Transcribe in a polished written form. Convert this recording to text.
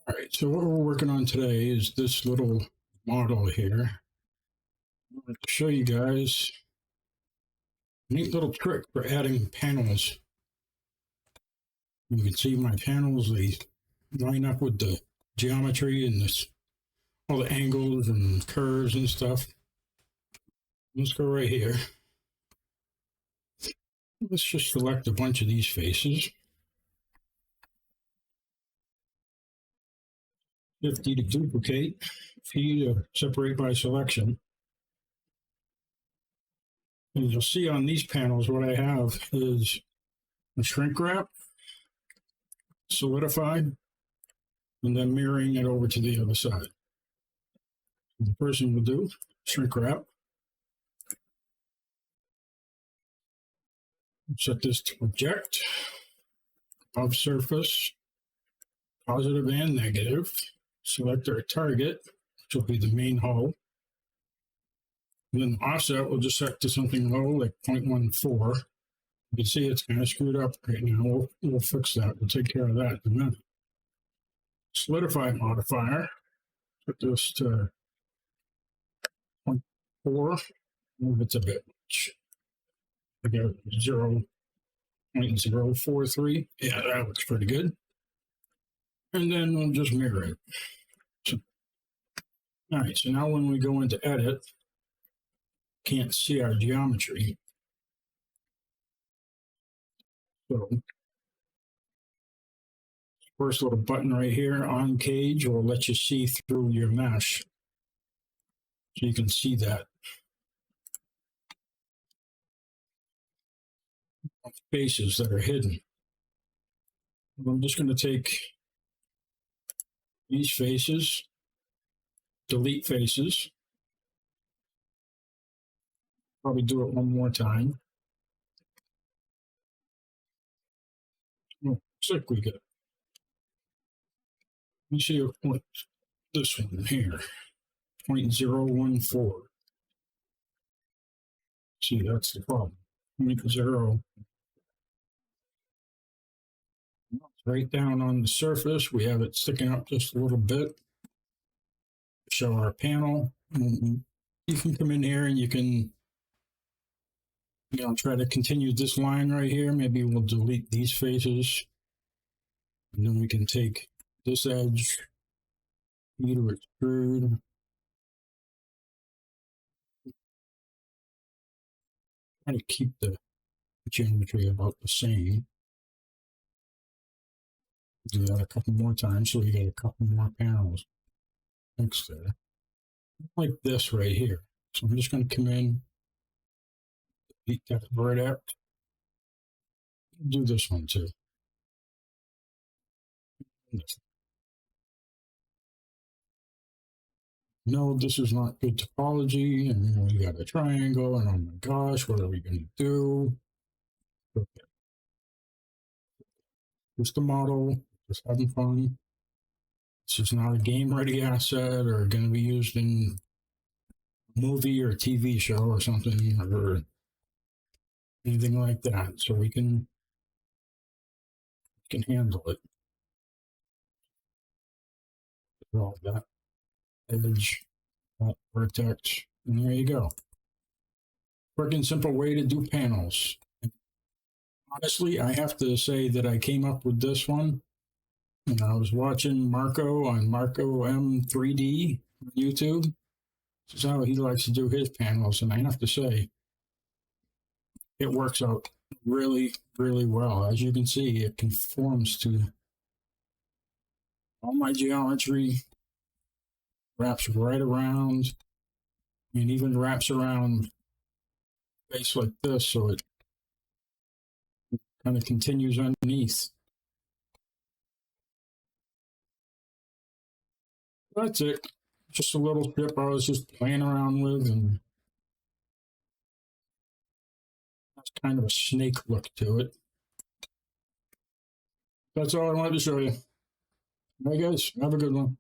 All right, so what we're working on today is this little model here. I want to show you guys a neat little trick for adding panels. You can see my panels, they line up with the geometry and all the angles and curves and stuff. Let's go right here. Let's just select a bunch of these faces. 50 to duplicate, P to separate by selection. And you'll see on these panels what I have is a shrink wrap, solidified, and then mirroring it over to the other side. The first thing we'll do, shrink wrap. Set this to project, above surface, positive and negative. Select our target, which will be the main hull. And then the offset we'll just set to something low, like 0.14. You can see it's kind of screwed up right now. We'll fix that. We'll take care of that in a minute. Solidify modifier. Put this to 0.4. Move it a bit much. I got 0.043. Yeah, that looks pretty good. And then we'll just mirror it. So, all right, so now when we go into edit, can't see our geometry. So first little button right here on cage will let you see through your mesh. So you can see that. Faces that are hidden. I'm just going to take these faces, delete faces. Probably do it one more time. Oh, looks like we got. Let me see what this one here, 0.014. See, that's the problem. 0.0. Right down on the surface, we have it sticking up just a little bit. Show our panel. You can come in here and you can, try to continue this line right here. Maybe we'll delete these faces. And then we can take this edge, either extrude. Try to keep the geometry about the same. Do that a couple more times so we get a couple more panels next there. Like this right here. So I'm just going to come in, delete that vertex. Do this one too. No, this is not good topology, and we got a triangle, and oh my gosh, what are we going to do? Okay. Just a model, just having fun. This is not a game-ready asset or going to be used in a movie or a TV show or something or anything like that. So we can handle it. All that edge, that vertex, and there you go. Quick and simple way to do panels. Honestly, I have to say that I came up with this one. And I was watching Marco on Marco M3D on YouTube. This is how he likes to do his panels, and I have to say, it works out really, really well. As you can see, it conforms to all my geometry, wraps right around, and even wraps around a face like this, so it kind of continues underneath. That's it. Just a little strip I was just playing around with, and that's kind of a snake look to it. That's all I wanted to show you. All right, guys, have a good one.